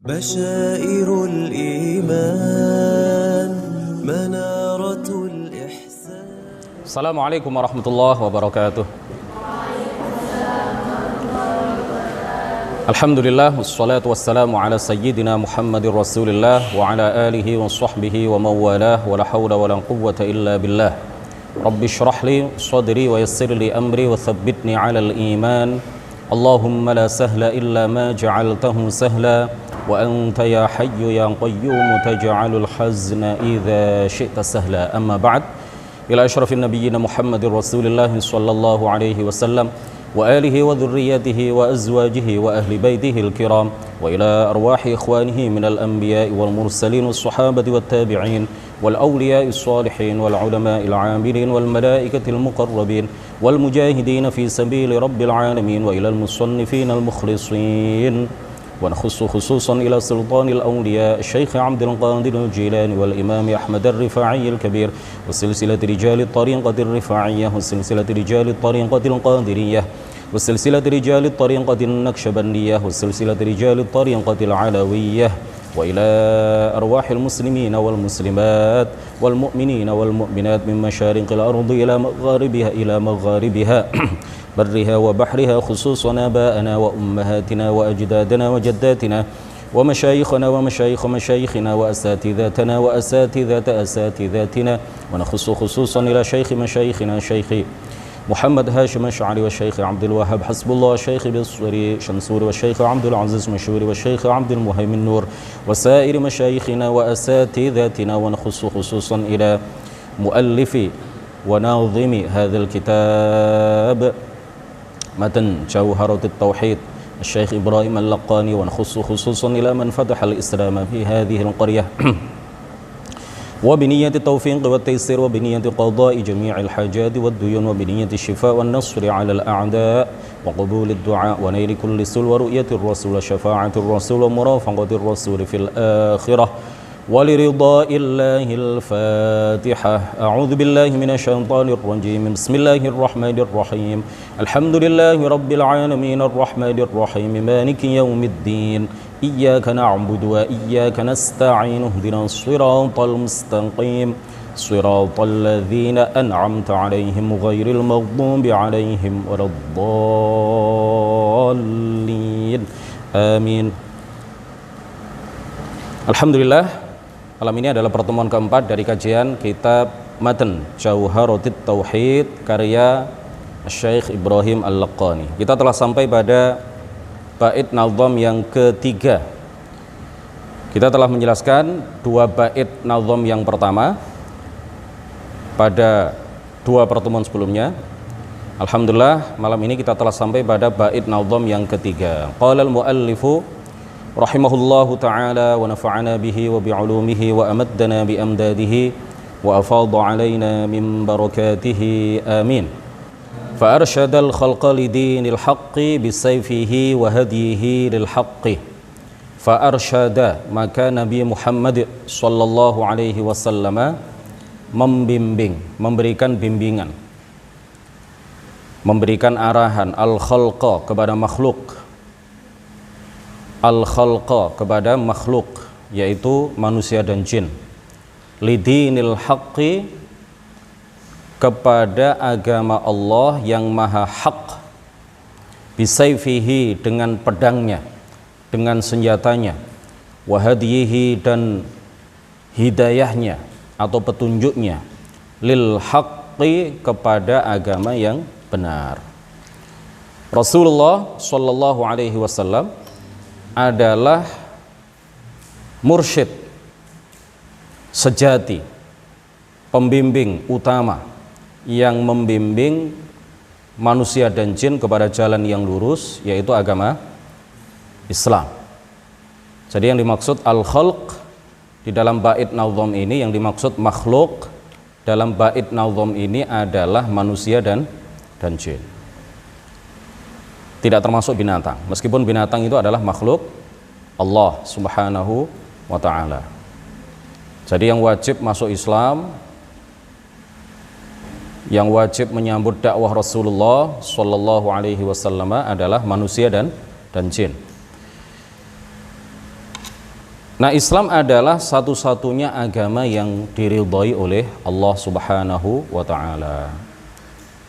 بشائر الإيمان منارة الإحسان. السلام عليكم ورحمة الله وبركاته. الحمد لله والصلاة والسلام على سيدنا محمد رسول الله وعلى آله وصحبه ومن والاه ولا حول ولا قوة إلا بالله. رب اشرح لي صدري ويسر لي أمري وثبتني على الإيمان. اللهم لا سهل إلا ما جعلته سهلا وأنت يا حي يا قيوم تجعل الحزن إذا شئت سهلا. أما بعد، إلى أشرف النبيين محمد رسول الله صلى الله عليه وسلم وآله وذريته وأزواجه وأهل بيته الكرام، وإلى أرواح إخوانه من الأنبياء والمرسلين والصحابة والتابعين والأولياء الصالحين والعلماء العاملين والملائكة المقربين والمجاهدين في سبيل رب العالمين، وإلى المصنفين المخلصين، ونخص خصوصا إلى سلطان الأولياء الشيخ عبد القادر الجيلاني والإمام أحمد الرفاعي الكبير وسلسلة رجال الطريقة الرفاعية وسلسلة رجال الطريقة القادرية وسلسلة رجال الطريقة النكشبندية وسلسلة رجال الطريقة العلوية، وإلى أرواح المسلمين والمسلمات والمؤمنين والمؤمنات من مشارق الأرض إلى مغاربها برها وبحرها، خصوصا آباءنا وأمهاتنا وأجدادنا وجداتنا ومشايخنا ومشايخ مشايخنا وأساتذتنا وأساتذة أساتذتنا، ونخص خصوصا إلى شيخ مشايخنا شيخ محمد هاشم الشعري والشيخ عبد الوهاب حسب الله والشيخ بالصري شنصوري والشيخ عبد العزيز مشوري والشيخ عبد المهيمن نور وسائر مشايخنا وأساتذتنا، ونخص خصوصا إلى مؤلف وناظم هذا الكتاب متن جوهرة التوحيد الشيخ إبراهيم اللقاني، ونخص خصوصا إلى من فتح الإسلام في هذه القرية وبنية التوفيق والتيسير وبنية قضاء جميع الحاجات والديون وبنية الشفاء والنصر على الأعداء وقبول الدعاء ونيل كل سل ورؤية الرسول وشفاعة الرسول ومرافقة الرسول في الآخرة ولرضاء الله. الفاتحة. أعوذ بالله من الشيطان الرجيم. بسم الله الرحمن الرحيم. الحمد لله رب العالمين الرحمن الرحيم مالك يوم الدين إياك نعبد وإياك نستعين اهدنا الصراط المستقيم صراط الذين أنعمت عليهم غير المغضوب عليهم ولا الضالين آمين. Alhamdulillah, malam ini adalah pertemuan keempat dari kajian kitab Matan Jauharatit Tauhid karya Syekh Ibrahim Al-Laqani. Kita telah sampai pada bait nazam yang ketiga. Kita telah menjelaskan dua bait nazam yang pertama pada dua pertemuan sebelumnya. Alhamdulillah, malam ini kita telah sampai pada bait nazam yang ketiga. Qala al-muallifu rahimahullahu ta'ala wa nafa'ana bihi wa bi'ulumihi wa amaddana bi amdadihi wa afadha alaina min barakatihi amin. Fa arsyadal khalqa lidinil haqqi bisayfihi wa hadiyihi lil haqqi. Fa arsyada, maka Nabi Muhammad sallallahu alaihi wasallam membimbing, memberikan bimbingan, memberikan arahan al khalqa kepada makhluk, al-khalqa kepada makhluk, yaitu manusia dan jin, lidinil haqqi kepada agama Allah yang maha hak, bisayfihi dengan pedangnya, dengan senjatanya, wahadihi dan hidayahnya atau petunjuknya, lil haqqi kepada agama yang benar. Rasulullah sallallahu alaihi wasallam adalah mursyid sejati, pembimbing utama yang membimbing manusia dan jin kepada jalan yang lurus, yaitu agama Islam. Jadi yang dimaksud al-khalq di dalam bait nazam ini, yang dimaksud makhluk dalam bait nazam ini adalah manusia dan jin. Tidak termasuk binatang, meskipun binatang itu adalah makhluk Allah subhanahu wa ta'ala. Jadi yang wajib masuk Islam, yang wajib menyambut dakwah Rasulullah sallallahu alaihi wasallam adalah manusia dan jin. Nah, Islam adalah satu-satunya agama yang diridhai oleh Allah Subhanahu wa taala.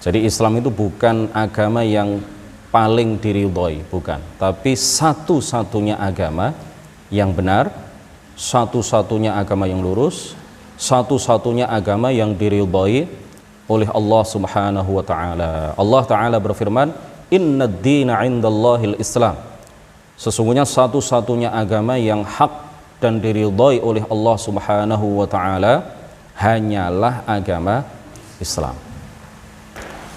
Jadi Islam itu bukan agama yang paling diridhai, bukan, tapi satu-satunya agama yang benar, satu-satunya agama yang lurus, satu-satunya agama yang diridhai oleh Allah Subhanahu wa taala. Allah taala berfirman, "Innad dina 'indallahil Islam." Sesungguhnya satu-satunya agama yang hak dan diridhai oleh Allah Subhanahu wa taala hanyalah agama Islam.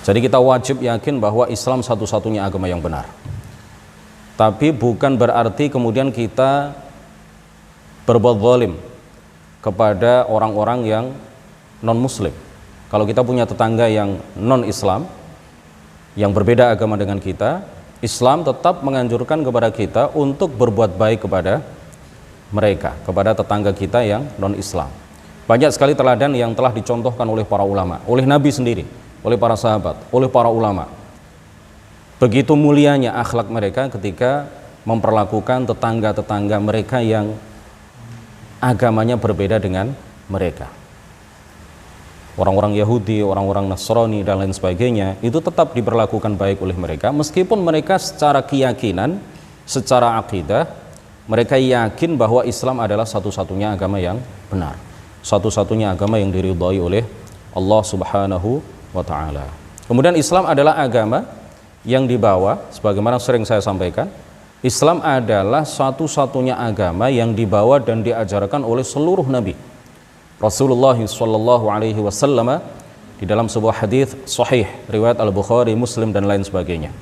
Jadi kita wajib yakin bahwa Islam satu-satunya agama yang benar. Tapi bukan berarti kemudian kita berbuat zalim kepada orang-orang yang non-muslim. Kalau kita punya tetangga yang non-Islam, yang berbeda agama dengan kita, Islam tetap menganjurkan kepada kita untuk berbuat baik kepada mereka, kepada tetangga kita yang non-Islam. Banyak sekali teladan yang telah dicontohkan oleh para ulama, oleh Nabi sendiri, oleh para sahabat, oleh para ulama. Begitu mulianya akhlak mereka ketika memperlakukan tetangga-tetangga mereka yang agamanya berbeda dengan mereka. Orang-orang Yahudi, orang-orang Nasrani dan lain sebagainya itu tetap diperlakukan baik oleh mereka meskipun mereka secara keyakinan, secara akidah mereka yakin bahwa Islam adalah satu-satunya agama yang benar, satu-satunya agama yang diridhai oleh Allah Subhanahu wa ta'ala. Kemudian Islam adalah agama yang dibawa, sebagaimana sering saya sampaikan, Islam adalah satu-satunya agama yang dibawa dan diajarkan oleh seluruh nabi. Rasulullah sallallahu alaihi wasallam di dalam sebuah hadis sahih riwayat Al-Bukhari, Muslim dan lain sebagainya.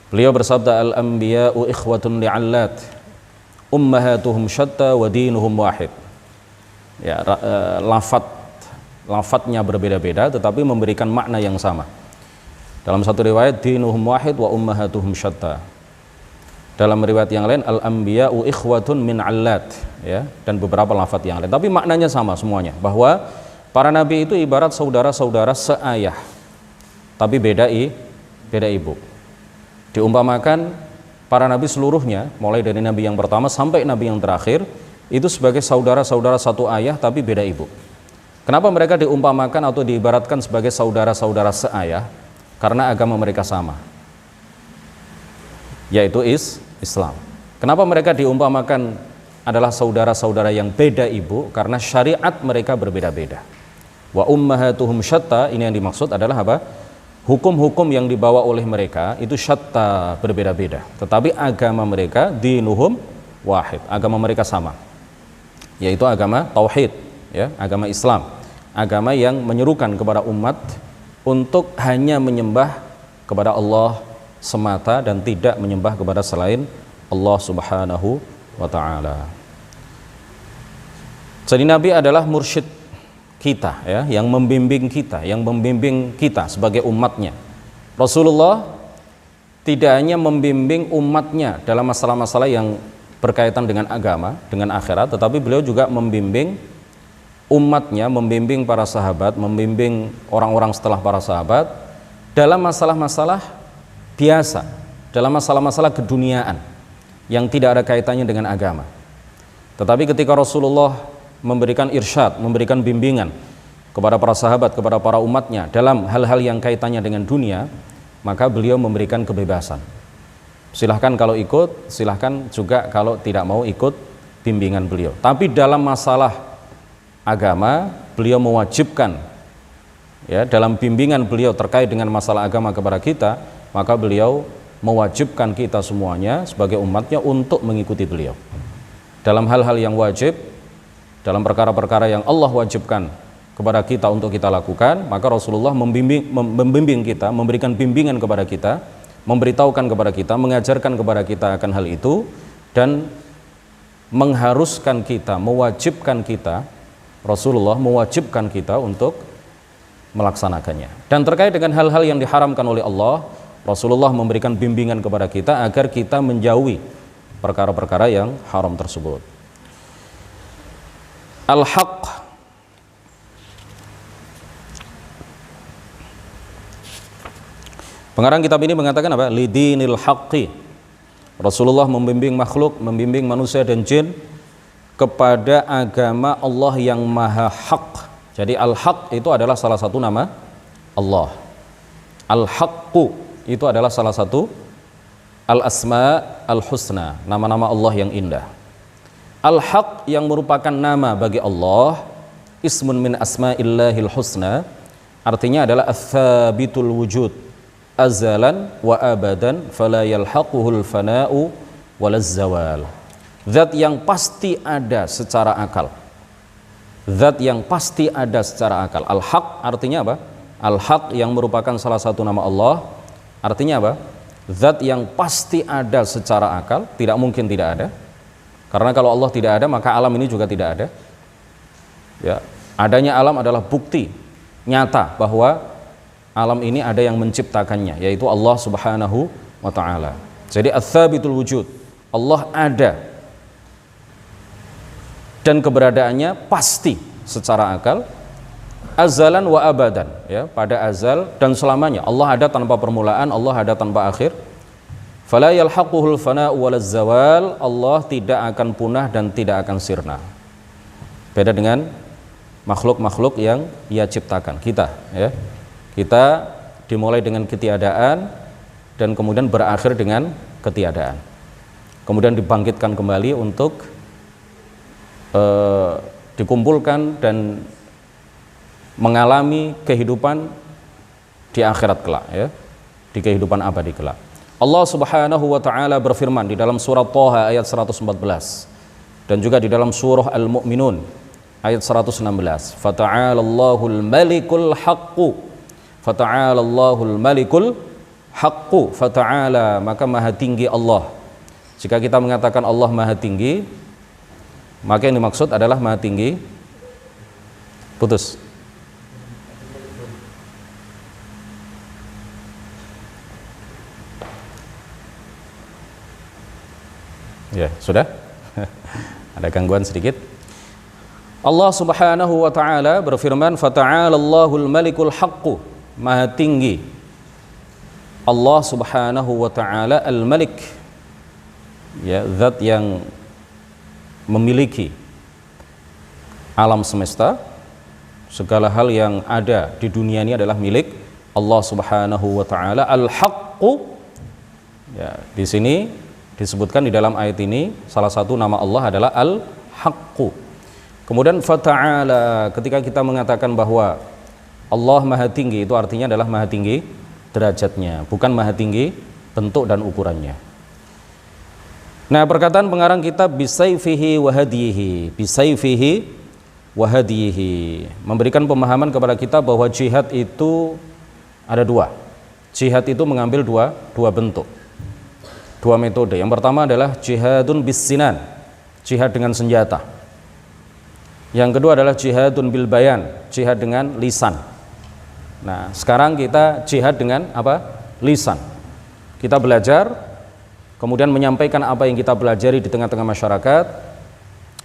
Beliau bersabda, "Al-anbiya'u ikhwatun li'allat, ummahatuhum syatta wa dinuhum wahid." Ya, lafadznya berbeda-beda tetapi memberikan makna yang sama. Dalam satu riwayat dinuhum wahid wa ummahatuhum syatta. Dalam riwayat yang lain al-anbiya'u ikhwatun min 'allat, ya, dan beberapa lafadz yang lain. Tapi maknanya sama semuanya, bahwa para nabi itu ibarat saudara-saudara seayah tapi beda ibu. Diumpamakan para nabi seluruhnya mulai dari nabi yang pertama sampai nabi yang terakhir itu sebagai saudara-saudara satu ayah tapi beda ibu. Kenapa mereka diumpamakan atau diibaratkan sebagai saudara-saudara seayah? Karena agama mereka sama, yaitu Islam. Kenapa mereka diumpamakan adalah saudara-saudara yang beda ibu? Karena syariat mereka berbeda-beda. Wa ummahatuhum syatta, ini yang dimaksud adalah apa? Hukum-hukum yang dibawa oleh mereka itu syatta, berbeda-beda. Tetapi agama mereka dinuhum wahid, agama mereka sama, yaitu agama tauhid, ya, agama Islam, agama yang menyerukan kepada umat untuk hanya menyembah kepada Allah semata dan tidak menyembah kepada selain Allah Subhanahu wa ta'ala. Jadi Nabi adalah mursyid kita, ya, yang membimbing kita sebagai umatnya. Rasulullah tidak hanya membimbing umatnya dalam masalah-masalah yang berkaitan dengan agama, dengan akhirat, tetapi beliau juga membimbing umatnya, membimbing para sahabat, membimbing orang-orang setelah para sahabat dalam masalah-masalah biasa, dalam masalah-masalah keduniaan yang tidak ada kaitannya dengan agama. Tetapi ketika Rasulullah memberikan irsyad, memberikan bimbingan kepada para sahabat, kepada para umatnya dalam hal-hal yang kaitannya dengan dunia, maka beliau memberikan kebebasan. Silahkan kalau ikut, silahkan juga kalau tidak mau ikut bimbingan beliau. Tapi dalam masalah agama, beliau mewajibkan, ya, dalam bimbingan beliau terkait dengan masalah agama kepada kita, maka beliau mewajibkan kita semuanya sebagai umatnya untuk mengikuti beliau dalam hal-hal yang wajib, dalam perkara-perkara yang Allah wajibkan kepada kita untuk kita lakukan. Maka Rasulullah membimbing kita, memberikan bimbingan kepada kita, memberitahukan kepada kita, mengajarkan kepada kita akan hal itu, dan mengharuskan kita, mewajibkan kita, Rasulullah mewajibkan kita untuk melaksanakannya. Dan terkait dengan hal-hal yang diharamkan oleh Allah, Rasulullah memberikan bimbingan kepada kita agar kita menjauhi perkara-perkara yang haram tersebut. Al-Haq, pengarang kitab ini mengatakan apa? Lidinil haqqi. Rasulullah membimbing makhluk, membimbing manusia dan jin kepada agama Allah yang maha hak. Jadi al-haq itu adalah salah satu nama Allah. Al-haqqu itu adalah salah satu al-asma al-husna, nama-nama Allah yang indah. Al-haq yang merupakan nama bagi Allah, ismun min asma'illahil husna, artinya adalah ats-tsabitul wujud, azalan wa abadan, fala yalhaquhul fana'u walaz zawal. Zat yang pasti ada secara akal. Zat yang pasti ada secara akal. Al-haq artinya apa? Al-haq yang merupakan salah satu nama Allah, artinya apa? Zat yang pasti ada secara akal, tidak mungkin tidak ada. Karena kalau Allah tidak ada, maka alam ini juga tidak ada. Ya, adanya alam adalah bukti nyata bahwa alam ini ada yang menciptakannya, yaitu Allah Subhanahu wa taala. Jadi ats-tsabitul wujud, Allah ada dan keberadaannya pasti secara akal, azalan wa abadan, ya, pada azal dan selamanya. Allah ada tanpa permulaan, Allah ada tanpa akhir. Fala yalhaquhul fana'u walaz zawal, Allah tidak akan punah dan tidak akan sirna. Beda dengan makhluk-makhluk yang Ia ciptakan, kita, ya. Kita dimulai dengan ketiadaan dan kemudian berakhir dengan ketiadaan. Kemudian dibangkitkan kembali untuk dikumpulkan dan mengalami kehidupan di akhirat kelak, ya, di kehidupan abadi kelak. Allah Subhanahu wa taala berfirman di dalam surah Thaha ayat 114 dan juga di dalam surah Al-Mu'minun ayat 116. Fata'alallahul malikul haqqu. Fata'alallahul malikul haqqu. Fata'ala, maka maha tinggi Allah. Jika kita mengatakan Allah maha tinggi, maka yang dimaksud adalah maha tinggi putus. Ya, sudah? Ada gangguan sedikit. Allah Subhanahu wa taala berfirman, "Fata'alallahul malikul haqqu." Maha tinggi Allah Subhanahu wa taala al-Malik. Ya, zat yang memiliki alam semesta. Segala hal yang ada di dunia ini adalah milik Allah Subhanahu wa taala. Al-Haqqu. Ya, di sini disebutkan di dalam ayat ini salah satu nama Allah adalah Al-Haqqu. Kemudian fata'ala, ketika kita mengatakan bahwa Allah maha tinggi, itu artinya adalah maha tinggi derajatnya, bukan maha tinggi bentuk dan ukurannya. Nah, perkataan pengarang kitab bisayfihi wa hadiyihi, bisayfihi wa hadiyihi, memberikan pemahaman kepada kita bahwa jihad itu ada dua. Jihad itu mengambil dua bentuk, dua metode. Yang pertama adalah jihadun bis-sinan, jihad dengan senjata. Yang kedua adalah jihadun bil bayan, jihad dengan lisan. Nah, sekarang kita jihad dengan apa? Lisan. Kita belajar, kemudian menyampaikan apa yang kita pelajari di tengah-tengah masyarakat,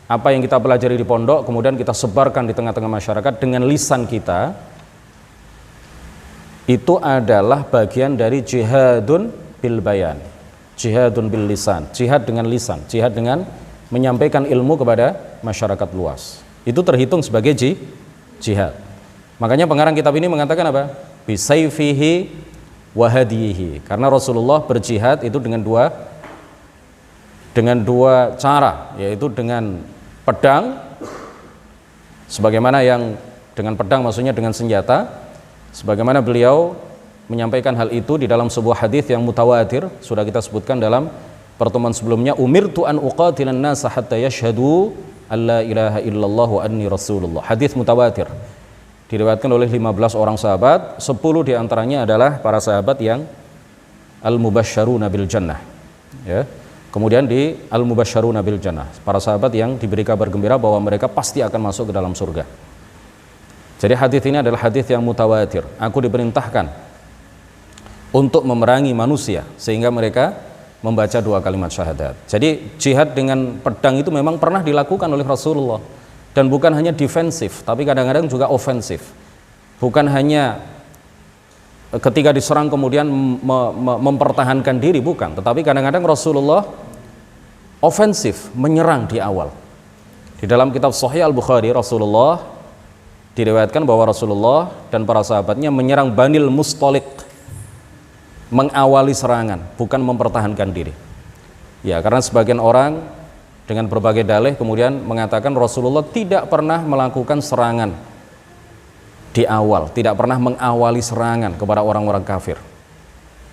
apa yang kita pelajari di pondok, kemudian kita sebarkan di tengah-tengah masyarakat dengan lisan kita. Itu adalah bagian dari jihadun bil bayan, jihadun bil lisan, jihad dengan lisan, jihad dengan menyampaikan ilmu kepada masyarakat luas. Itu terhitung sebagai jihad. Makanya pengarang kitab ini mengatakan apa? Bisayfihi wa hadiyihi. Karena Rasulullah berjihad itu dengan dua cara, yaitu dengan pedang, sebagaimana yang dengan pedang maksudnya dengan senjata, sebagaimana beliau menyampaikan hal itu di dalam sebuah hadis yang mutawatir, sudah kita sebutkan dalam pertemuan sebelumnya, umirtu an uqatilan nasa hatta yashhadu alla ilaha illallah wa anni rasulullah. Hadis mutawatir diriwayatkan oleh 15 orang sahabat, 10 diantaranya adalah para sahabat yang al-mubasysyaruna bil jannah, ya. Kemudian di al-mubasysyaruna bil jannah, para sahabat yang diberi kabar gembira bahwa mereka pasti akan masuk ke dalam surga. Jadi hadis ini adalah hadis yang mutawatir. Aku diperintahkan untuk memerangi manusia sehingga mereka membaca 2 kalimat syahadat. Jadi jihad dengan pedang itu memang pernah dilakukan oleh Rasulullah, dan bukan hanya defensif, tapi kadang-kadang juga ofensif. Bukan hanya ketika diserang kemudian mempertahankan diri, bukan, tetapi kadang-kadang Rasulullah ofensif, menyerang di awal. Di dalam kitab Sahih Al-Bukhari, Rasulullah diriwayatkan bahwa Rasulullah dan para sahabatnya menyerang Banil Mustalik, mengawali serangan, bukan mempertahankan diri. Ya, karena sebagian orang dengan berbagai dalih kemudian mengatakan Rasulullah tidak pernah melakukan serangan di awal, tidak pernah mengawali serangan kepada orang-orang kafir.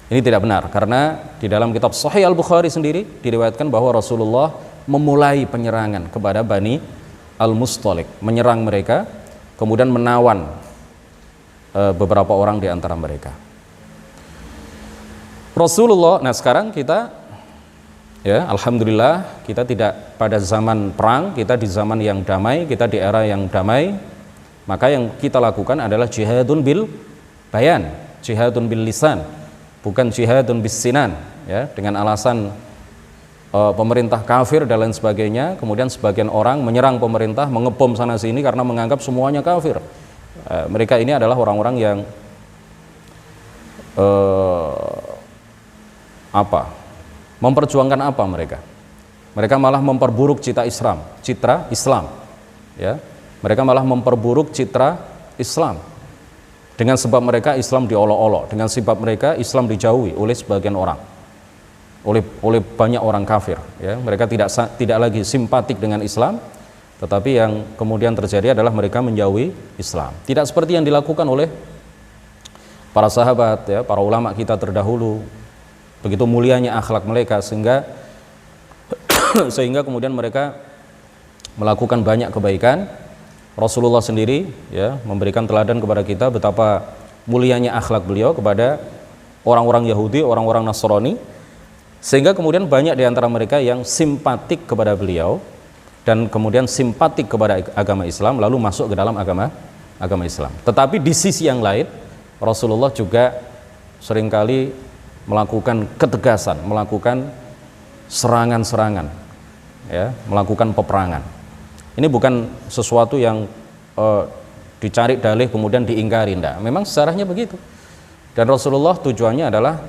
Ini tidak benar, karena di dalam kitab Sahih Al-Bukhari sendiri diriwayatkan bahwa Rasulullah memulai penyerangan kepada Bani Al-Mustalik, menyerang mereka, kemudian menawan beberapa orang di antara mereka. Rasulullah, nah sekarang kita, ya alhamdulillah, kita tidak pada zaman perang, kita di zaman yang damai, kita di era yang damai. Maka yang kita lakukan adalah jihadun bil bayan, jihadun bil lisan, bukan jihadun bis sinan, ya, dengan alasan pemerintah kafir dan lain sebagainya. Kemudian sebagian orang menyerang pemerintah, mengebom sana sini karena menganggap semuanya kafir. Mereka ini adalah orang-orang yang memperjuangkan apa mereka? Mereka malah memperburuk citra Islam, ya. Mereka malah memperburuk citra Islam dengan sebab mereka Islam diolok-olok, dengan sebab mereka Islam dijauhi oleh sebagian orang, oleh banyak orang kafir, ya. Mereka tidak lagi simpatik dengan Islam, tetapi yang kemudian terjadi adalah mereka menjauhi Islam. Tidak seperti yang dilakukan oleh para sahabat, ya, para ulama kita terdahulu. Begitu mulianya akhlak mereka sehingga kemudian mereka melakukan banyak kebaikan. Rasulullah sendiri, ya, memberikan teladan kepada kita betapa mulianya akhlak beliau kepada orang-orang Yahudi, orang-orang Nasrani, sehingga kemudian banyak di antara mereka yang simpatik kepada beliau dan kemudian simpatik kepada agama Islam lalu masuk ke dalam agama Islam. Tetapi di sisi yang lain, Rasulullah juga seringkali melakukan ketegasan, melakukan serangan-serangan, ya, melakukan peperangan. Ini bukan sesuatu yang dicari dalih kemudian diingkari, enggak. Memang sejarahnya begitu. Dan Rasulullah tujuannya adalah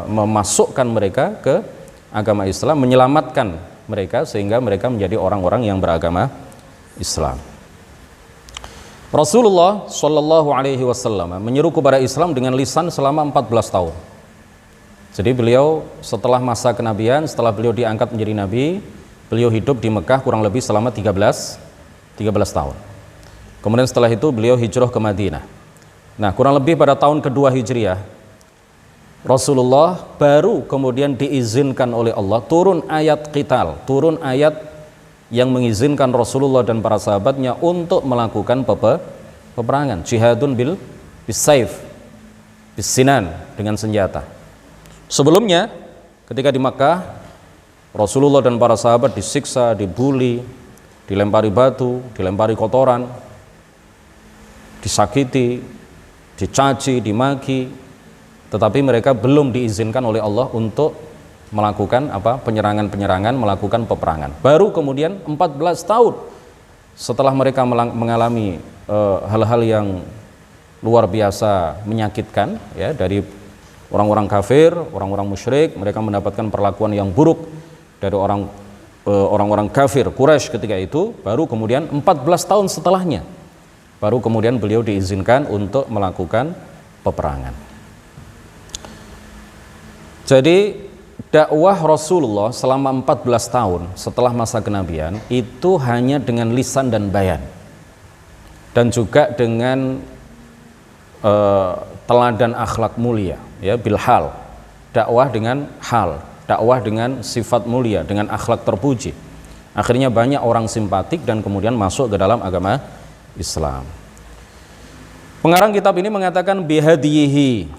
memasukkan mereka ke agama Islam, menyelamatkan mereka sehingga mereka menjadi orang-orang yang beragama Islam. Rasulullah Shallallahu Alaihi Wasallam menyeru kepada Islam dengan lisan selama 14 tahun. Jadi beliau setelah masa kenabian, setelah beliau diangkat menjadi nabi, beliau hidup di Mekah kurang lebih selama 13 tahun. Kemudian setelah itu beliau hijrah ke Madinah. Nah, kurang lebih pada tahun kedua Hijriah, Rasulullah baru kemudian diizinkan oleh Allah turun ayat qital, turun ayat yang mengizinkan Rasulullah dan para sahabatnya untuk melakukan peperangan, jihadun bis-saif, bis-sinan, dengan senjata. Sebelumnya ketika di Makkah, Rasulullah dan para sahabat disiksa, dibuli, dilempari batu, dilempari kotoran, disakiti, dicaci, dimaki, tetapi mereka belum diizinkan oleh Allah untuk melakukan penyerangan-penyerangan, melakukan peperangan. Baru kemudian 14 tahun setelah mereka mengalami hal-hal yang luar biasa menyakitkan, ya, dari orang-orang kafir, orang-orang musyrik, mereka mendapatkan perlakuan yang buruk dari orang-orang kafir Quraisy ketika itu. Baru kemudian 14 tahun setelahnya baru kemudian beliau diizinkan untuk melakukan peperangan. Jadi dakwah Rasulullah selama 14 tahun setelah masa kenabian itu hanya dengan lisan dan bayan, dan juga dengan teladan akhlak mulia, ya, bilhal, dakwah dengan hal, dakwah dengan sifat mulia, dengan akhlak terpuji. Akhirnya banyak orang simpatik dan kemudian masuk ke dalam agama Islam. Pengarang kitab ini mengatakan bihadiyihi,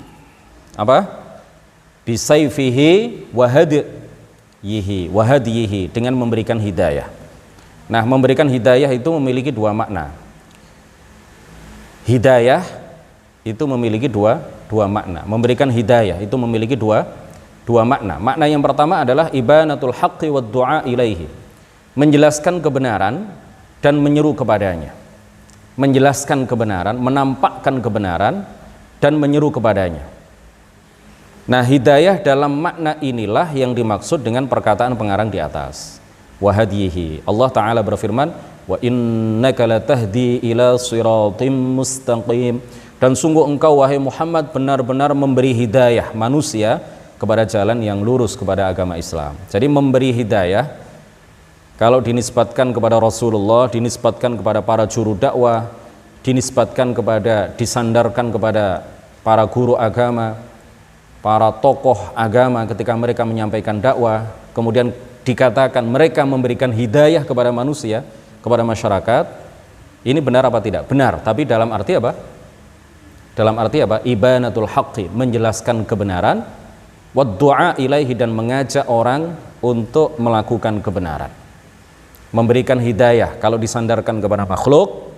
bisayfihi wahadiyihi, dengan memberikan hidayah. Nah, memberikan hidayah itu memiliki dua makna. Hidayah itu memiliki dua makna. Memberikan hidayah itu memiliki dua makna. Makna yang pertama adalah ibanatul haqqi wad du'a ilaihi, menjelaskan kebenaran dan menyeru kepadanya. Menjelaskan kebenaran, menampakkan kebenaran dan menyeru kepadanya. Nah, hidayah dalam makna inilah yang dimaksud dengan perkataan pengarang di atas. wa hadyihi. Allah Ta'ala berfirman, wa innaka latahdi ila siratim mustaqim. Dan sungguh engkau wahai Muhammad benar-benar memberi hidayah manusia kepada jalan yang lurus, kepada agama Islam. Jadi memberi hidayah kalau dinisbatkan kepada Rasulullah, dinisbatkan kepada para juru dakwah, disandarkan kepada para guru agama, para tokoh agama ketika mereka menyampaikan dakwah, kemudian dikatakan mereka memberikan hidayah kepada manusia, kepada masyarakat. Ini benar apa tidak? Benar, tapi dalam arti apa? Dalam arti apa? Ibanatul haqqi, menjelaskan kebenaran, wad du'a ilaihi, dan mengajak orang untuk melakukan kebenaran. Memberikan hidayah kalau disandarkan kepada makhluk,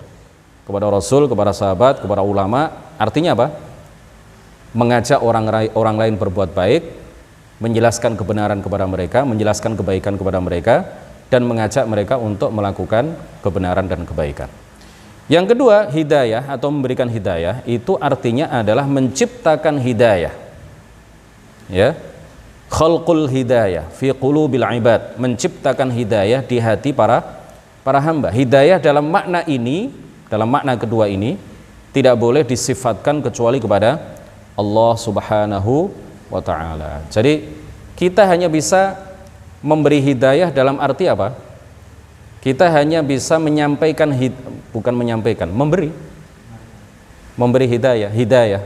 kepada Rasul, kepada sahabat, kepada ulama, artinya apa? Mengajak orang lain berbuat baik, menjelaskan kebenaran kepada mereka, menjelaskan kebaikan kepada mereka, dan mengajak mereka untuk melakukan kebenaran dan kebaikan. Yang kedua, hidayah atau memberikan hidayah itu artinya adalah menciptakan hidayah. Ya. Khalqul hidayah fi qulubil ibad, menciptakan hidayah di hati para hamba. Hidayah dalam makna ini, dalam makna kedua ini tidak boleh disifatkan kecuali kepada Allah Subhanahu wa taala. Jadi kita hanya bisa memberi hidayah dalam arti apa? Kita hanya bisa menyampaikan, memberi hidayah,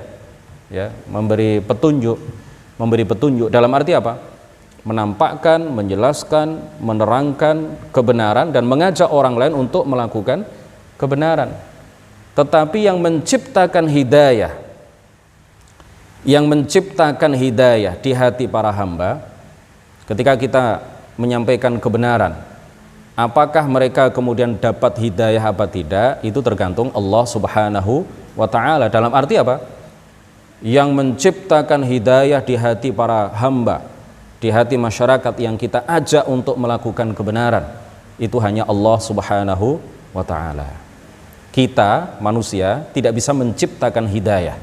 ya, memberi petunjuk dalam arti apa? Menampakkan, menjelaskan, menerangkan kebenaran dan mengajak orang lain untuk melakukan kebenaran. Tetapi yang menciptakan hidayah di hati para hamba, ketika kita menyampaikan kebenaran, apakah mereka kemudian dapat hidayah apa tidak, itu tergantung Allah Subhanahu wa ta'ala. Dalam arti apa? Yang menciptakan hidayah di hati para hamba, di hati masyarakat yang kita ajak untuk melakukan kebenaran, itu hanya Allah Subhanahu wa ta'ala. Kita manusia tidak bisa menciptakan hidayah,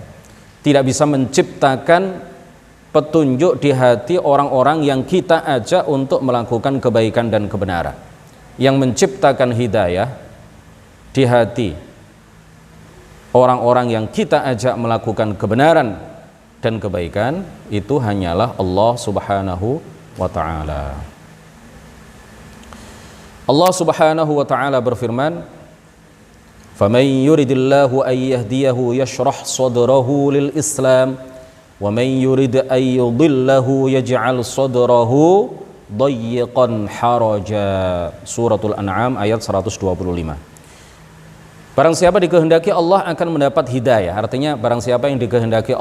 tidak bisa menciptakan petunjuk di hati orang-orang yang kita ajak untuk melakukan kebaikan dan kebenaran. Yang menciptakan hidayah di hati orang-orang yang kita ajak melakukan kebenaran dan kebaikan itu hanyalah Allah Subhanahu wa ta'ala. Allah Subhanahu wa ta'ala berfirman, "Faman yuridillahu an yahdiyahu yashrah sadrahu lil Islam, wa man yurid an yudillahu yaj'al sadrahu dayyiqan haraja." Suratul An'am ayat 125. Barang siapa dikehendaki Allah akan mendapat hidayah. Artinya barang siapa yang dikehendaki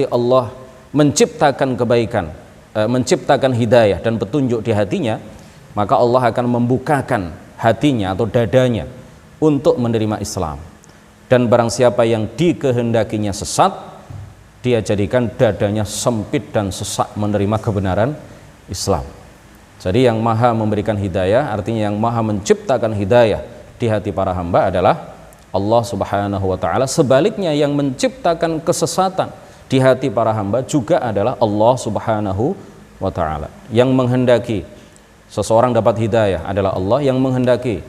Allah menciptakan kebaikan, menciptakan hidayah dan petunjuk di hatinya, maka Allah akan membukakan hatinya atau dadanya untuk menerima Islam. Dan barang siapa yang dikehendakinya sesat, dia jadikan dadanya sempit dan sesak menerima kebenaran Islam. Jadi yang maha memberikan hidayah, artinya yang maha menciptakan hidayah di hati para hamba adalah Allah Subhanahu wa ta'ala. Sebaliknya yang menciptakan kesesatan di hati para hamba juga adalah Allah Subhanahu wa ta'ala. Yang menghendaki seseorang dapat hidayah adalah Allah, yang menghendaki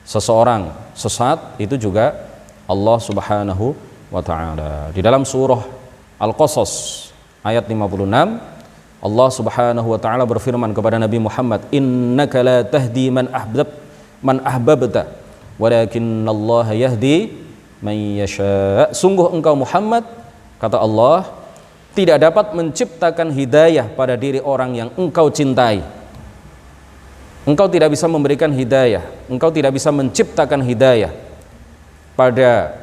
seseorang sesat itu juga Allah Subhanahu wa ta'ala. Di dalam surah Al-Qasas ayat 56, Allah Subhanahu wa ta'ala berfirman kepada Nabi Muhammad, "Innaka la tahdi man ahbabta, walakinnallaha yahdi man yasha." Sungguh engkau Muhammad, kata Allah, tidak dapat menciptakan hidayah pada diri orang yang engkau cintai. Engkau tidak bisa memberikan hidayah, engkau tidak bisa menciptakan hidayah pada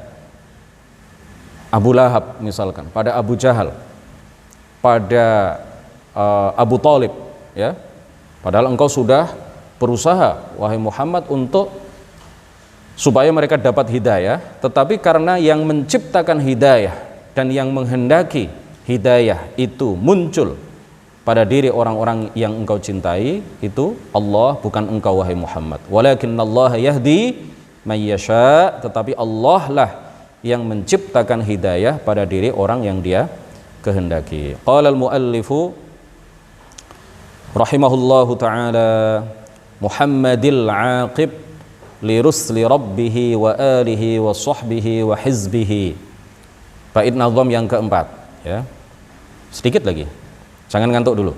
Abu Lahab misalkan, pada Abu Jahal, pada Abu Talib, ya. Padahal engkau sudah berusaha, wahai Muhammad, untuk supaya mereka dapat hidayah, tetapi karena yang menciptakan hidayah dan yang menghendaki hidayah itu muncul pada diri orang-orang yang engkau cintai, itu Allah, bukan engkau wahai Muhammad. Walakinnallaha yahdi man yasha, tetapi Allah lah yang menciptakan hidayah pada diri orang yang dia kehendaki. Qala al-muallifu rahimahullahu taala, Muhammadil aqib li rusli rabbih wa alihi wa sahbihi wa hizbihi. Bait nazam yang keempat, ya. Sedikit lagi. Jangan ngantuk dulu.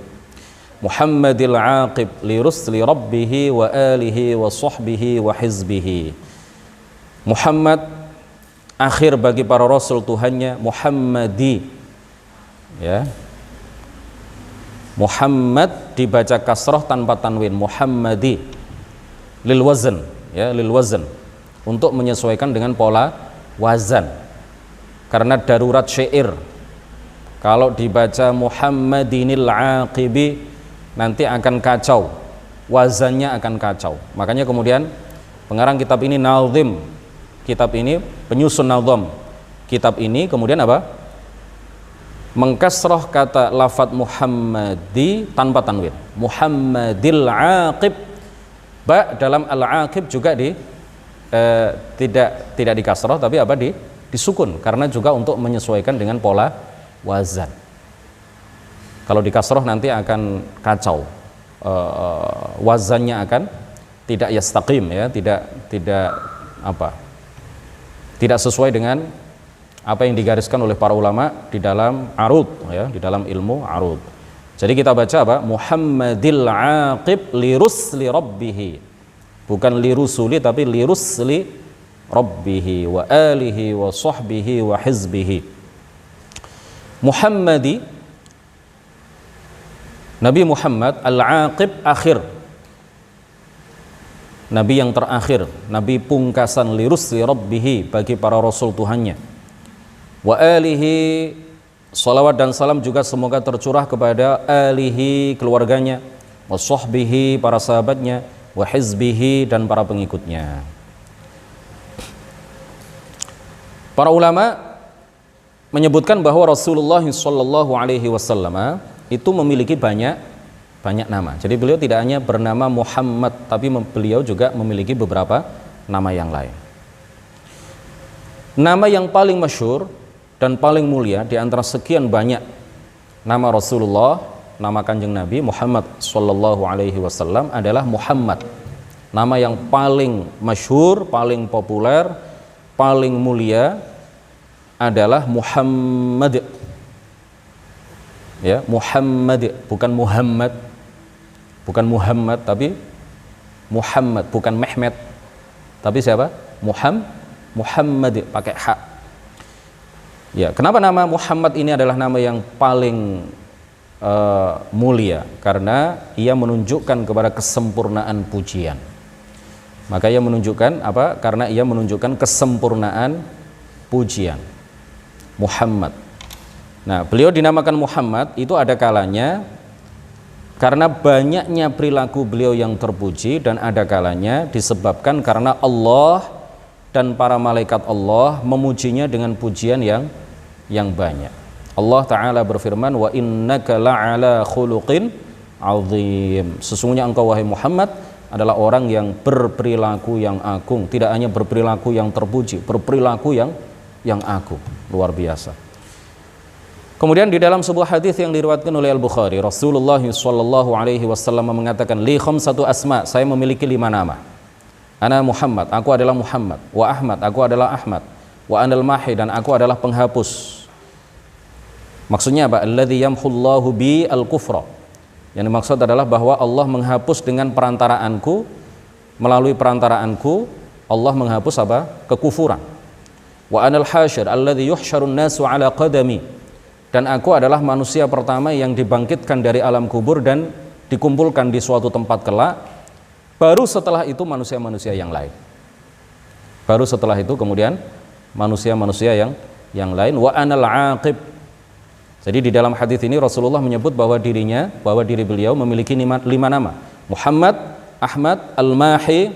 Muhammadil aqib li rusli rabbih wa alihi wa sahbihi wa hizbihi. Muhammad akhir bagi para rasul Tuhannya, Muhammadi, ya. Muhammad dibaca kasrah tanpa tanwin, Muhammadi, lil wazn, ya, lil wazn, untuk menyesuaikan dengan pola wazan. Karena darurat syair, kalau dibaca Muhammadinil aqibi nanti akan kacau, wazannya akan kacau. Makanya kemudian pengarang kitab ini nazim, kitab ini penyusun nazam kitab ini kemudian apa? Mengkasrah kata lafadz Muhammadi tanpa tanwin, Muhammadil aqib. Ba dalam al-aqib juga tidak dikasrah tapi apa, disukun, karena juga untuk menyesuaikan dengan pola wazan. Kalau dikasrah nanti akan kacau, wazannya akan tidak yastaqim, ya, tidak sesuai dengan apa yang digariskan oleh para ulama di dalam arud, ya, di dalam ilmu arud. Jadi kita baca apa? Muhammadil aqib li rusli rabbih. Bukan li rusuli tapi li rusli rabbih wa alihi wa sahbihi wa hizbihi. Muhammadi, Nabi Muhammad, al-aqib akhir, Nabi yang terakhir, Nabi pungkasan li rusli rabbih bagi para rasul Tuhannya. Wa alihi, salawat dan salam juga semoga tercurah kepada alihi, keluarganya, wa sahbihi, para sahabatnya, wa hizbihi, dan para pengikutnya. Para ulama menyebutkan bahwa Rasulullah SAW itu memiliki banyak nama. Jadi beliau tidak hanya bernama Muhammad, tapi beliau juga memiliki beberapa nama yang lain. Nama yang paling masyhur dan paling mulia di antara sekian banyak nama Rasulullah, nama Kanjeng Nabi Muhammad SAW adalah Muhammad. Nama yang paling masyhur, paling populer, paling mulia adalah Muhammad. Ya, Muhammad, bukan Muhammad. Bukan Muhammad tapi Muhammad, bukan Mehmet. Tapi siapa? Muhammad pakai hak. Ya, kenapa nama Muhammad ini adalah nama yang paling mulia? Karena ia menunjukkan kepada kesempurnaan pujian. Maka ia menunjukkan apa? Karena ia menunjukkan kesempurnaan pujian. Muhammad. Nah, beliau dinamakan Muhammad itu ada kalanya karena banyaknya perilaku beliau yang terpuji, dan ada kalanya disebabkan karena Allah dan para malaikat Allah memujinya dengan pujian yang banyak. Allah Ta'ala berfirman, wa innaka la'ala khuluqin azim. Sesungguhnya engkau wahai Muhammad adalah orang yang berperilaku yang agung. Tidak hanya berperilaku yang terpuji, berperilaku yang agung. Luar biasa. Kemudian di dalam sebuah hadis yang diriwayatkan oleh Al-Bukhari, Rasulullah SAW mengatakan, li khamsatu asma, saya memiliki 5 nama. Ana Muhammad, aku adalah Muhammad. Wa Ahmad, aku adalah Ahmad. Wa anal mahi, dan aku adalah penghapus. Maksudnya apa? Alladzi yamhullahu bi al-kufra. Yang dimaksud adalah bahwa Allah menghapus dengan perantaraanku, melalui perantaraanku Allah menghapus apa? Kekufuran. Wa anal hasyir alladzi yuhsyarun nasu ala qadami. Dan aku adalah manusia pertama yang dibangkitkan dari alam kubur dan dikumpulkan di suatu tempat kelak. Baru setelah itu manusia-manusia yang lain. Baru setelah itu kemudian manusia-manusia yang lain. Wa anal aqib. Jadi di dalam hadis ini Rasulullah menyebut bahwa diri beliau memiliki 5 nama. Muhammad, Ahmad, Al-Mahi,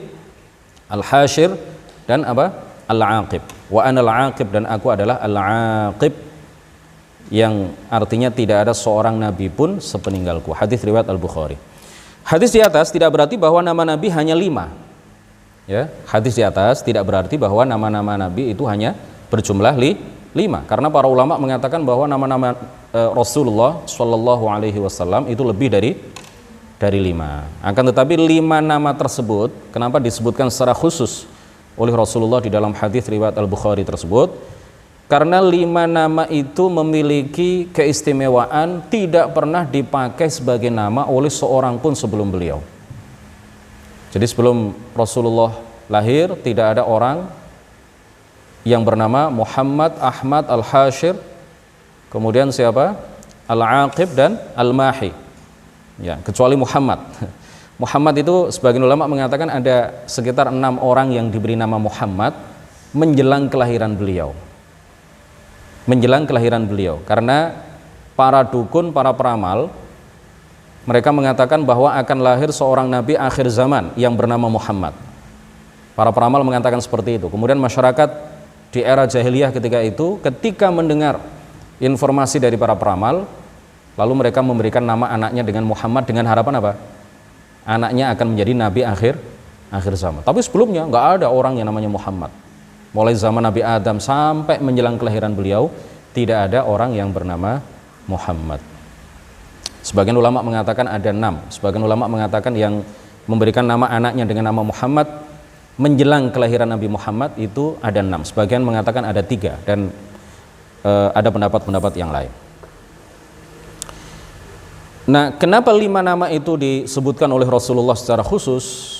Al-Hashir, dan apa? Al-Aqib. Wa anal aqib, dan aku adalah Al-Aqib, yang artinya tidak ada seorang nabi pun sepeninggalku. Hadis riwayat Al-Bukhari. Hadis di atas tidak berarti bahwa nama nabi hanya 5. Ya, hadis di atas tidak berarti bahwa nama-nama nabi itu hanya berjumlah 5. Karena para ulama mengatakan bahwa nama-nama Rasulullah SAW itu lebih dari dari 5. Akan tetapi 5 nama tersebut kenapa disebutkan secara khusus oleh Rasulullah di dalam hadis riwayat Al-Bukhari tersebut? Karena 5 nama itu memiliki keistimewaan tidak pernah dipakai sebagai nama oleh seorang pun sebelum beliau. Jadi sebelum Rasulullah lahir tidak ada orang yang bernama Muhammad, Ahmad, Al-Hashir, kemudian siapa? Al-Aqib dan Al-Mahi. Ya, kecuali Muhammad. Muhammad itu sebagian ulama mengatakan ada sekitar 6 orang yang diberi nama Muhammad menjelang kelahiran beliau. Menjelang kelahiran beliau, karena para dukun, para peramal mereka mengatakan bahwa akan lahir seorang nabi akhir zaman yang bernama Muhammad. Para peramal mengatakan seperti itu. Kemudian masyarakat di era jahiliyah ketika itu, ketika mendengar informasi dari para peramal, lalu mereka memberikan nama anaknya dengan Muhammad dengan harapan apa? Anaknya akan menjadi nabi akhir zaman. Tapi sebelumnya nggak ada orang yang namanya Muhammad. Mulai zaman Nabi Adam sampai menjelang kelahiran beliau tidak ada orang yang bernama Muhammad. Sebagian ulama mengatakan ada 6. Sebagian ulama mengatakan yang memberikan nama anaknya dengan nama Muhammad menjelang kelahiran Nabi Muhammad itu ada 6. Sebagian mengatakan ada 3 dan ada pendapat-pendapat yang lain. Nah, kenapa 5 nama itu disebutkan oleh Rasulullah secara khusus?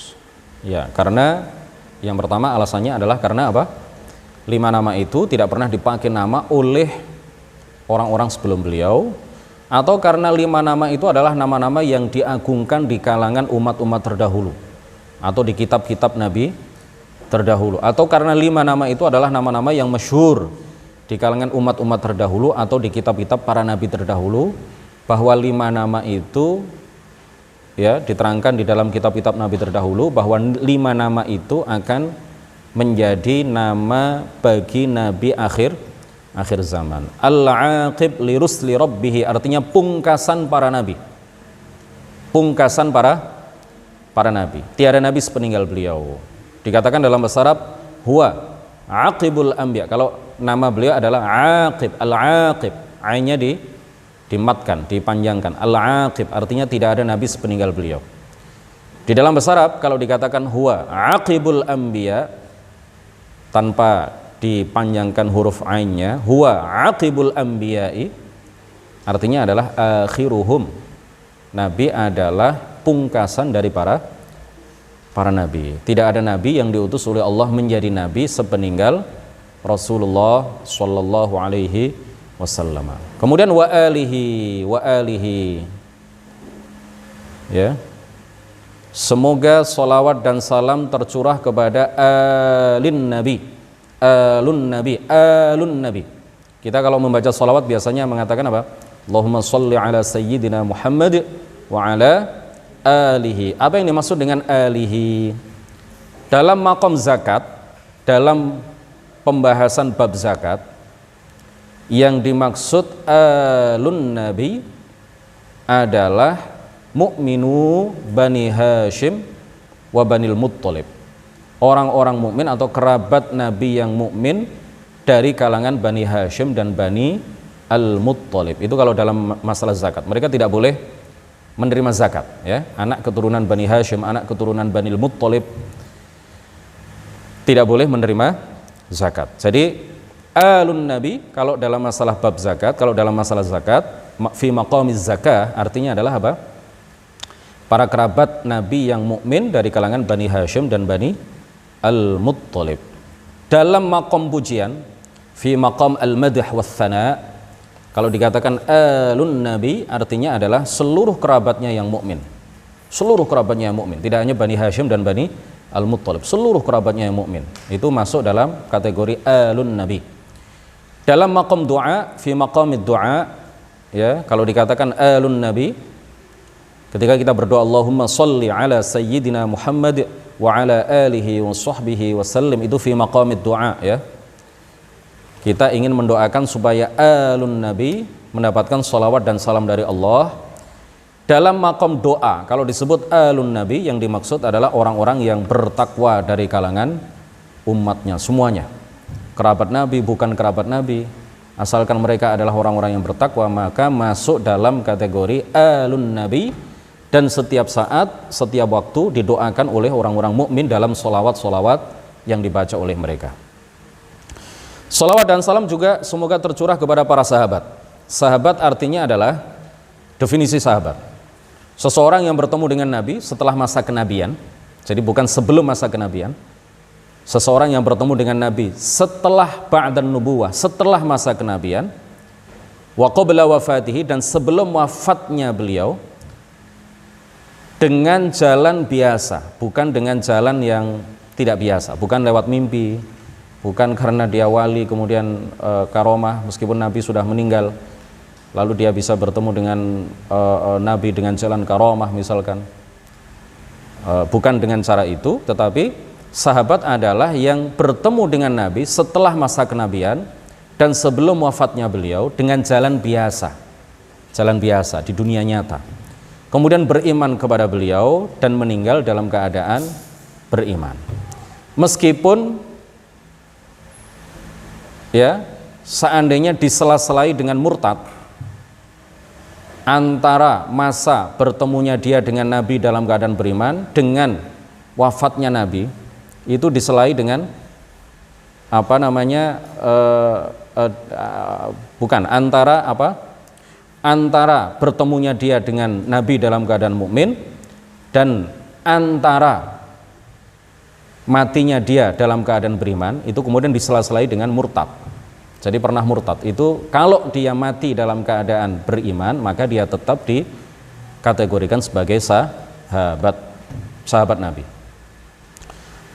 Ya, karena yang pertama alasannya adalah karena apa? 5 nama itu tidak pernah dipakai nama oleh orang-orang sebelum beliau, atau karena 5 nama itu adalah nama-nama yang diagungkan di kalangan umat-umat terdahulu atau di kitab-kitab Nabi terdahulu, atau karena 5 nama itu adalah nama-nama yang masyhur di kalangan umat-umat terdahulu atau di kitab-kitab para nabi terdahulu, bahwa 5 nama itu ya diterangkan di dalam kitab-kitab nabi terdahulu bahwa 5 nama itu akan menjadi nama bagi nabi akhir zaman. Al-aqib li rusli rabbih, artinya pungkasan para nabi. Pungkasan para nabi. Tiada nabi sepeninggal beliau. Dikatakan dalam bahasa Arab huwa aqibul anbiya. Kalau nama beliau adalah aqib, al-aqib, ainnya dimatkan, dipanjangkan. Al-aqib artinya tidak ada nabi sepeninggal beliau. Di dalam bahasa Arab kalau dikatakan huwa aqibul anbiya tanpa dipanjangkan huruf ainnya, huwa aqibul anbiya'i, artinya adalah akhiruhum. Nabi adalah pungkasan dari para nabi. Tidak ada nabi yang diutus oleh Allah menjadi nabi sepeninggal Rasulullah sallallahu alaihi wasallam. Kemudian wa alihi ya, semoga salawat dan salam tercurah kepada alun nabi. Kita kalau membaca salawat biasanya mengatakan apa? Allahumma sholli ala sayyidina Muhammad wa ala alihi. Apa yang dimaksud dengan alihi? Dalam maqam zakat, dalam pembahasan bab zakat, yang dimaksud alun nabi adalah mu'minu Bani Hashim wa Banil Muttalib, orang-orang mukmin atau kerabat Nabi yang mukmin dari kalangan Bani Hashim dan Bani Al-Muttalib. Itu kalau dalam masalah zakat, mereka tidak boleh menerima zakat ya. Anak keturunan Bani Hashim, anak keturunan Banil Muttalib tidak boleh menerima zakat. Jadi alun nabi kalau dalam masalah bab zakat, kalau dalam masalah zakat fi maqamiz zakah artinya adalah apa? Para kerabat Nabi yang mukmin dari kalangan Bani Hashim dan Bani Al-Muttalib. Dalam maqam pujian fi maqam al-madh was tsana, kalau dikatakan alun nabi artinya adalah seluruh kerabatnya yang mukmin. Seluruh kerabatnya yang mukmin, tidak hanya Bani Hashim dan Bani Al-Muttalib, seluruh kerabatnya yang mukmin. Itu masuk dalam kategori alun nabi. Dalam maqam doa, fi maqamid doa, ya, kalau dikatakan alun nabi, ketika kita berdoa Allahumma sholli ala sayyidina Muhammad wa ala alihi wa sahbihi wa sallim, itu fi maqamid doa ya. Kita ingin mendoakan supaya alun nabi mendapatkan salawat dan salam dari Allah. Dalam maqam doa, kalau disebut alun nabi, yang dimaksud adalah orang-orang yang bertakwa dari kalangan umatnya semuanya. Kerabat Nabi, bukan kerabat Nabi, asalkan mereka adalah orang-orang yang bertakwa, maka masuk dalam kategori alun Nabi dan setiap saat, setiap waktu didoakan oleh orang-orang mukmin dalam sholawat-sholawat yang dibaca oleh mereka. Sholawat dan salam juga semoga tercurah kepada para sahabat. Sahabat artinya adalah definisi sahabat, seseorang yang bertemu dengan Nabi setelah masa kenabian, jadi bukan sebelum masa kenabian. Seseorang yang bertemu dengan Nabi setelah ba'dan nubuwah, setelah masa kenabian, wa qabla wafatihi, dan sebelum wafatnya beliau, dengan jalan biasa, bukan dengan jalan yang tidak biasa, bukan lewat mimpi, bukan karena dia wali kemudian karomah meskipun Nabi sudah meninggal, lalu dia bisa bertemu dengan Nabi dengan jalan karomah misalkan. Bukan dengan cara itu, tetapi sahabat adalah yang bertemu dengan Nabi setelah masa kenabian dan sebelum wafatnya beliau dengan jalan biasa di dunia nyata, kemudian beriman kepada beliau dan meninggal dalam keadaan beriman, meskipun ya seandainya disela-selai dengan murtad antara masa bertemunya dia dengan Nabi dalam keadaan beriman dengan wafatnya Nabi, itu diselai dengan antara bertemunya dia dengan Nabi dalam keadaan mukmin dan antara matinya dia dalam keadaan beriman, itu kemudian disela-selai dengan murtad. Jadi pernah murtad itu kalau dia mati dalam keadaan beriman, maka dia tetap dikategorikan sebagai sahabat Nabi.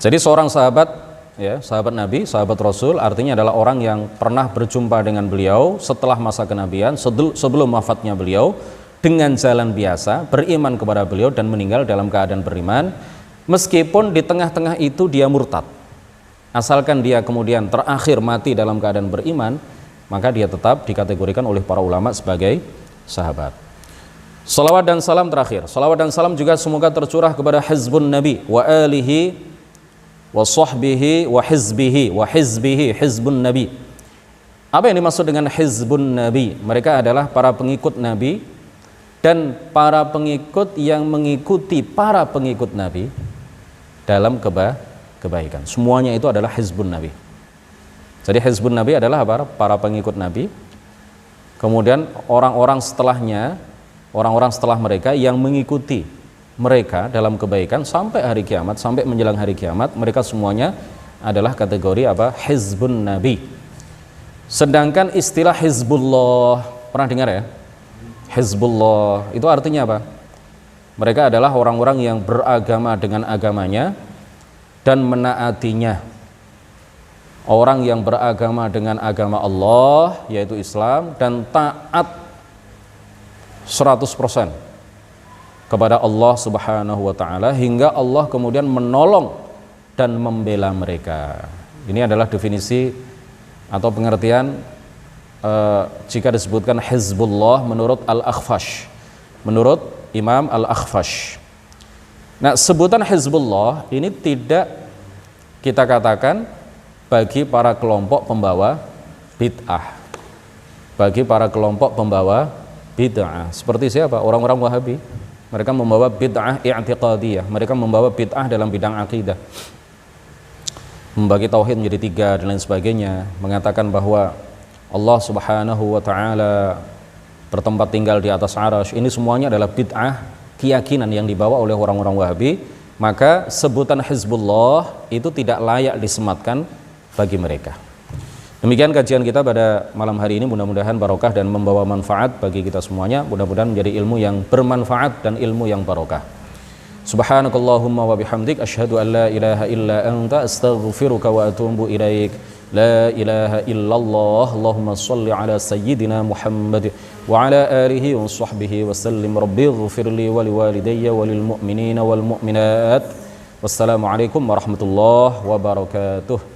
Jadi seorang sahabat, ya, sahabat Nabi, sahabat Rasul artinya adalah orang yang pernah berjumpa dengan beliau setelah masa kenabian, sebelum wafatnya beliau, dengan jalan biasa, beriman kepada beliau dan meninggal dalam keadaan beriman, meskipun di tengah-tengah itu dia murtad. Asalkan dia kemudian terakhir mati dalam keadaan beriman, maka dia tetap dikategorikan oleh para ulama sebagai sahabat. Salawat dan salam terakhir. Salawat dan salam juga semoga tercurah kepada hizbun Nabi wa alihi wa sahbihi wa hizbihi hizbun Nabi. Apa yang dimaksud dengan hizbun Nabi? Mereka adalah para pengikut Nabi dan para pengikut yang mengikuti para pengikut Nabi dalam kebaikan. Semuanya itu adalah hizbun Nabi. Jadi hizbun Nabi adalah apa? Para pengikut Nabi. Kemudian orang-orang setelahnya, orang-orang setelah mereka yang mengikuti mereka dalam kebaikan sampai hari kiamat, sampai menjelang hari kiamat, mereka semuanya adalah kategori apa? Hizbun Nabi. Sedangkan istilah Hizbullah, pernah dengar ya? Hizbullah itu artinya apa? Mereka adalah orang-orang yang beragama dengan agamanya dan menaatinya. Orang yang beragama dengan agama Allah, yaitu Islam, dan taat 100% kepada Allah Subhanahu wa ta'ala, hingga Allah kemudian menolong dan membela mereka. Ini adalah definisi atau pengertian jika disebutkan Hizbullah menurut Al-Akhfash, menurut Imam Al-Akhfash. Nah, sebutan Hizbullah ini tidak kita katakan bagi para kelompok pembawa bid'ah. Bagi para kelompok pembawa bid'ah. Seperti siapa? Orang-orang Wahabi. Mereka membawa bid'ah i'tiqadiyah. Mereka membawa bid'ah dalam bidang akidah. Membagi tauhid menjadi 3 dan lain sebagainya. Mengatakan bahwa Allah Subhanahu wa ta'ala bertempat tinggal di atas arasy. Ini semuanya adalah bid'ah, keyakinan yang dibawa oleh orang-orang Wahabi. Maka sebutan Hizbullah itu tidak layak disematkan bagi mereka. Demikian kajian kita pada malam hari ini, mudah-mudahan barokah dan membawa manfaat bagi kita semuanya. Mudah-mudahan menjadi ilmu yang bermanfaat dan ilmu yang barokah. Subhanakallahumma wa bihamdik asyhadu an la ilaha illa anta astaghfiruka wa atubu ilaik. La ilaha illallah. Allahumma salli ala sayyidina Muhammad wa ala alihi wa sahbihi wa sallim. Rabbighfirli wa liwalidayya wa lil mu'minina wal mu'minat. Wassalamu alaikum warahmatullahi wabarakatuh.